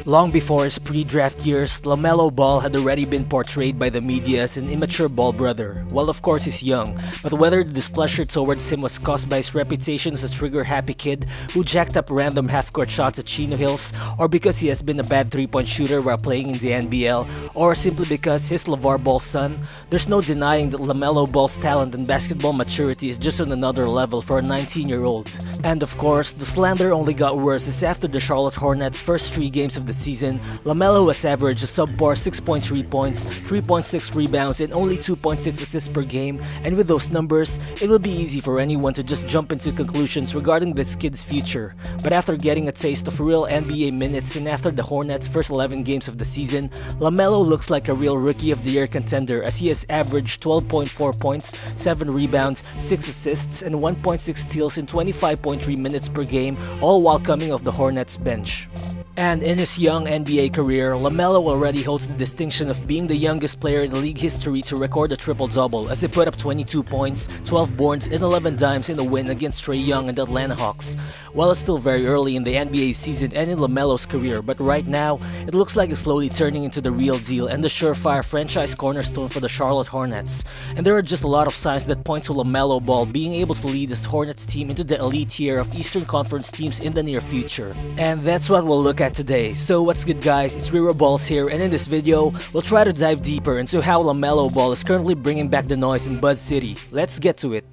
Long before his pre-draft years, LaMelo Ball had already been portrayed by the media as an immature ball brother. Well, of course he's young, but whether the displeasure towards him was caused by his reputation as a trigger-happy kid who jacked up random half-court shots at Chino Hills, or because he has been a bad three-point shooter while playing in the NBL, or simply because he's LeVar Ball's son, there's no denying that LaMelo Ball's talent and basketball maturity is just on another level for a 19-year-old. And of course, the slander only got worse as after the Charlotte Hornets' first 3 games of the season, LaMelo has averaged a subpar 6.3 points, 3.6 rebounds, and only 2.6 assists per game, and with those numbers, it would be easy for anyone to just jump into conclusions regarding this kid's future. But after getting a taste of real NBA minutes and after the Hornets' first 11 games of the season, LaMelo looks like a real Rookie of the Year contender as he has averaged 12.4 points, 7 rebounds, 6 assists, and 1.6 steals in 25.3 minutes per game, all while coming off the Hornets bench. And in his young NBA career, LaMelo already holds the distinction of being the youngest player in league history to record a triple-double as he put up 22 points, 12 boards, and 11 dimes in a win against Trae Young and the Atlanta Hawks. Well, it's still very early in the NBA season and in LaMelo's career, but right now, it looks like he's slowly turning into the real deal and the surefire franchise cornerstone for the Charlotte Hornets. And there are just a lot of signs that point to LaMelo Ball being able to lead this Hornets team into the elite tier of Eastern Conference teams in the near future. And that's what we'll look at today. So what's good guys, it's Rero Balls here, and in this video, we'll try to dive deeper into how LaMelo Ball is currently bringing back the noise in Buzz City. Let's get to it.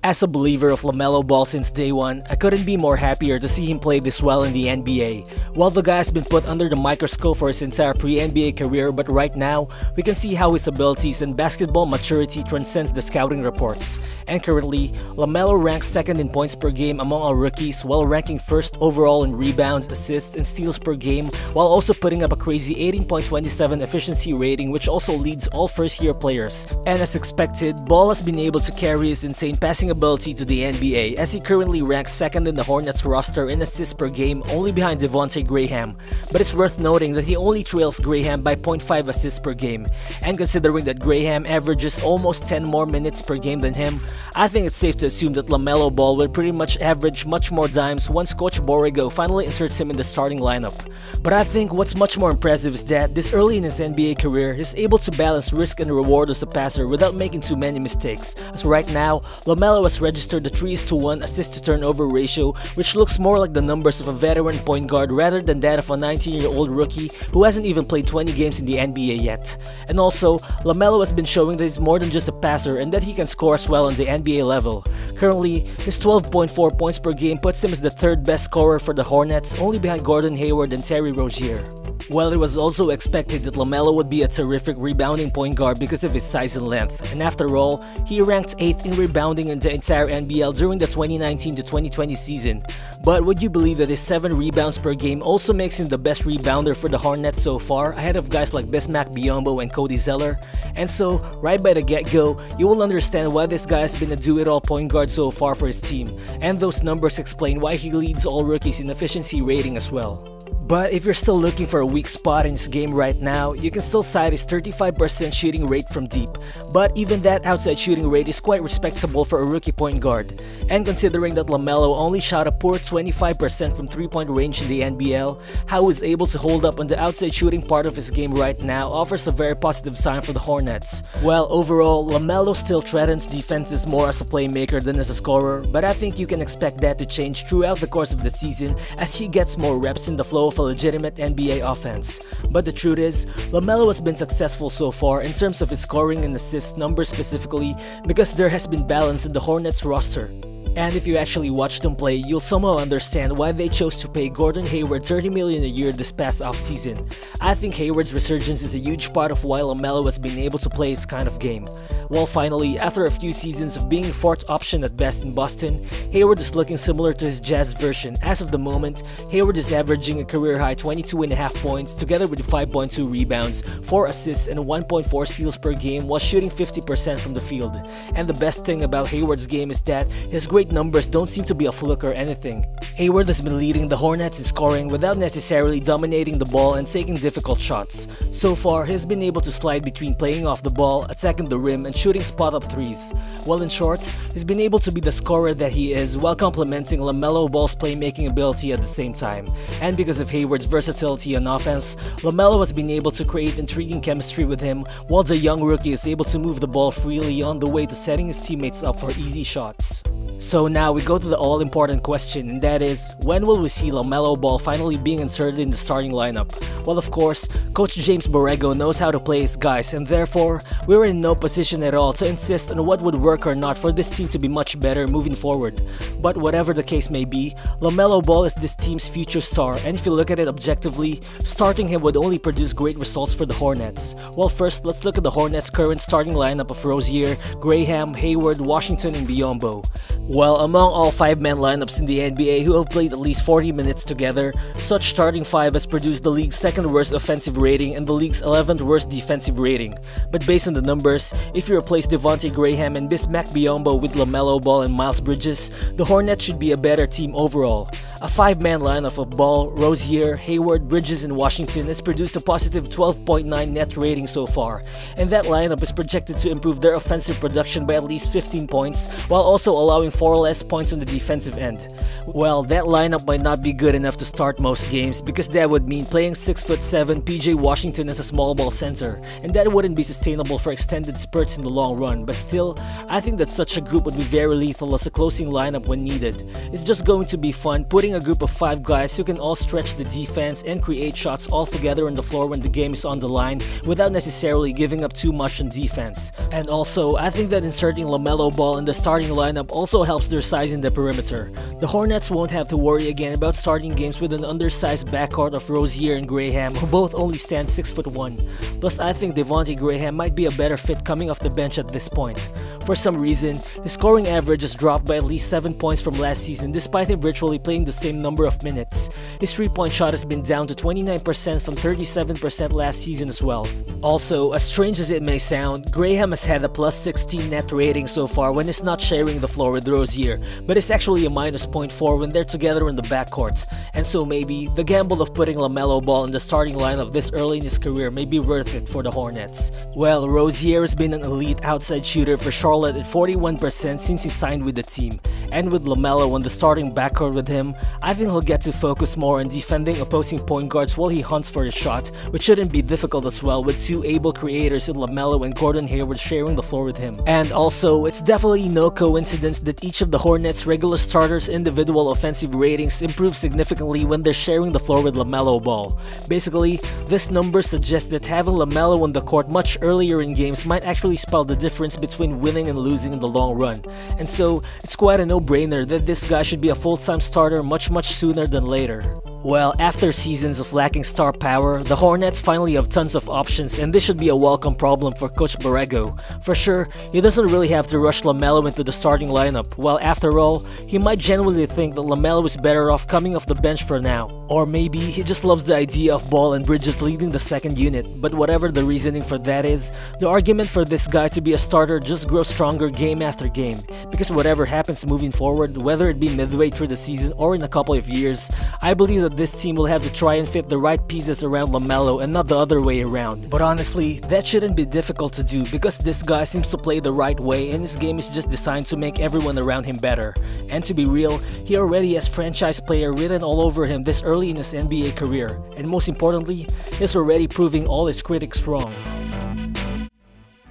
As a believer of LaMelo Ball since day one, I couldn't be more happier to see him play this well in the NBA. While the guy has been put under the microscope for his entire pre-NBA career, but right now, we can see how his abilities and basketball maturity transcends the scouting reports. And currently, LaMelo ranks 2nd in points per game among all rookies, while ranking 1st overall in rebounds, assists, and steals per game, while also putting up a crazy 18.27 efficiency rating, which also leads all first-year players. And as expected, Ball has been able to carry his insane passing ability to the NBA as he currently ranks 2nd in the Hornets roster in assists per game, only behind Devonte Graham. But it's worth noting that he only trails Graham by 0.5 assists per game. And considering that Graham averages almost 10 more minutes per game than him, I think it's safe to assume that LaMelo Ball will pretty much average much more dimes once Coach Borrego finally inserts him in the starting lineup. But I think what's much more impressive is that this early in his NBA career, he's able to balance risk and reward as a passer without making too many mistakes. As right now, LaMelo has registered a 3:1 assist-to-turnover ratio, which looks more like the numbers of a veteran point guard rather than that of a 19-year-old rookie who hasn't even played 20 games in the NBA yet. And also, LaMelo has been showing that he's more than just a passer and that he can score as well on the NBA level. Currently, his 12.4 points per game puts him as the 3rd best scorer for the Hornets, only behind Gordon Hayward and Terry Rozier. Well, it was also expected that LaMelo would be a terrific rebounding point guard because of his size and length, and after all, he ranked 8th in rebounding in the entire NBL during the 2019 to 2020 season. But would you believe that his 7 rebounds per game also makes him the best rebounder for the Hornets so far, ahead of guys like Bismack Biyombo and Cody Zeller? And so, right by the get-go, you will understand why this guy has been a do-it-all point guard so far for his team, and those numbers explain why he leads all rookies in efficiency rating as well. But if you're still looking for a weak spot in his game right now, you can still cite his 35% shooting rate from deep. But even that outside shooting rate is quite respectable for a rookie point guard. And considering that LaMelo only shot a poor 25% from 3-point range in the NBL, how he's able to hold up on the outside shooting part of his game right now offers a very positive sign for the Hornets. Well, overall, LaMelo still threatens defenses more as a playmaker than as a scorer, but I think you can expect that to change throughout the course of the season as he gets more reps in the flow of a legitimate NBA offense. But the truth is, LaMelo has been successful so far in terms of his scoring and assist numbers specifically because there has been balance in the Hornets roster. And if you actually watch them play, you'll somehow understand why they chose to pay Gordon Hayward $30 million a year this past offseason. I think Hayward's resurgence is a huge part of why LaMelo has been able to play his kind of game. Well, finally, after a few seasons of being 4th option at best in Boston, Hayward is looking similar to his Jazz version. As of the moment, Hayward is averaging a career-high 22.5 points together with 5.2 rebounds, 4 assists, and 1.4 steals per game while shooting 50% from the field. And the best thing about Hayward's game is that his great great numbers don't seem to be a fluke or anything. Hayward has been leading the Hornets in scoring without necessarily dominating the ball and taking difficult shots. So far, he has been able to slide between playing off the ball, attacking the rim, and shooting spot-up threes. Well, in short, he's been able to be the scorer that he is while complementing LaMelo Ball's playmaking ability at the same time. And because of Hayward's versatility on offense, LaMelo has been able to create intriguing chemistry with him, while the young rookie is able to move the ball freely on the way to setting his teammates up for easy shots. So now we go to the all-important question, and that is, when will we see LaMelo Ball finally being inserted in the starting lineup? Well, of course, Coach James Borrego knows how to play his guys, and therefore, we were in no position at all to insist on what would work or not for this team to be much better moving forward. But whatever the case may be, LaMelo Ball is this team's future star, and if you look at it objectively, starting him would only produce great results for the Hornets. Well, first, let's look at the Hornets' current starting lineup of Rozier, Graham, Hayward, Washington, and Biyombo. Well, among all 5-man lineups in the NBA who have played at least 40 minutes together, such starting 5 has produced the league's 2nd worst offensive rating and the league's 11th worst defensive rating. But based on the numbers, if you replace Devonte Graham and Bismack Biyombo with LaMelo Ball and Miles Bridges, the Hornets should be a better team overall. A 5-man lineup of Ball, Rozier, Hayward, Bridges, and Washington has produced a positive 12.9 net rating so far, and that lineup is projected to improve their offensive production by at least 15 points, while also allowing 4 less points on the defensive end. Well, that lineup might not be good enough to start most games, because that would mean playing 6'7" PJ Washington as a small ball center, and that wouldn't be sustainable for extended spurts in the long run. But still, I think that such a group would be very lethal as a closing lineup when needed. It's just going to be fun putting a group of 5 guys who can all stretch the defense and create shots all together on the floor when the game is on the line without necessarily giving up too much on defense. And also, I think that inserting LaMelo Ball in the starting lineup also helps their size in the perimeter. The Hornets won't have to worry again about starting games with an undersized backcourt of Rozier and Graham, who both only stand 6'1". Plus, I think Devonte Graham might be a better fit coming off the bench at this point. For some reason, his scoring average has dropped by at least 7 points from last season despite him virtually playing the same number of minutes. His 3-point shot has been down to 29% from 37% last season as well. Also, as strange as it may sound, Graham has had a plus 16 net rating so far when he's not sharing the floor with Rozier, but it's actually a minus 0.4 when they're together in the backcourt. And so maybe, the gamble of putting LaMelo Ball in the starting lineup this early in his career may be worth it for the Hornets. Well, Rozier has been an elite outside shooter for Charlotte at 41% since he signed with the team, and with LaMelo on the starting backcourt with him, I think he'll get to focus more on defending opposing point guards while he hunts for the shot, which shouldn't be difficult as well with 2 able creators in LaMelo and Gordon Hayward sharing the floor with him. And also, it's definitely no coincidence that each of the Hornets' regular starters' individual offensive ratings improve significantly when they're sharing the floor with LaMelo Ball. Basically, this number suggests that having LaMelo on the court much earlier in games might actually spell the difference between winning and losing in the long run. And so, it's quite a no-brainer that this guy should be a full-time starter much sooner than later. Well, after seasons of lacking star power, the Hornets finally have tons of options, and this should be a welcome problem for Coach Borrego. For sure, he doesn't really have to rush LaMelo into the starting lineup. Well, after all, he might genuinely think that LaMelo is better off coming off the bench for now. Or maybe he just loves the idea of Ball and Bridges leading the second unit. But whatever the reasoning for that is, the argument for this guy to be a starter just grows stronger game after game. Because whatever happens moving forward, whether it be midway through the season or in a couple of years, I believe that this team will have to try and fit the right pieces around LaMelo and not the other way around. But honestly, that shouldn't be difficult to do because this guy seems to play the right way and his game is just designed to make everyone around him better. And to be real, he already has franchise player written all over him this early in his NBA career. And most importantly, he's already proving all his critics wrong.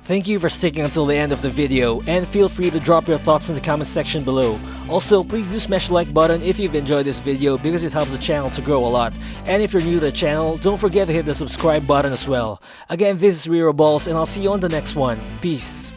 Thank you for sticking until the end of the video, and feel free to drop your thoughts in the comment section below. Also, please do smash the like button if you've enjoyed this video because it helps the channel to grow a lot. And if you're new to the channel, don't forget to hit the subscribe button as well. Again, this is LaMelo Balls, and I'll see you on the next one. Peace.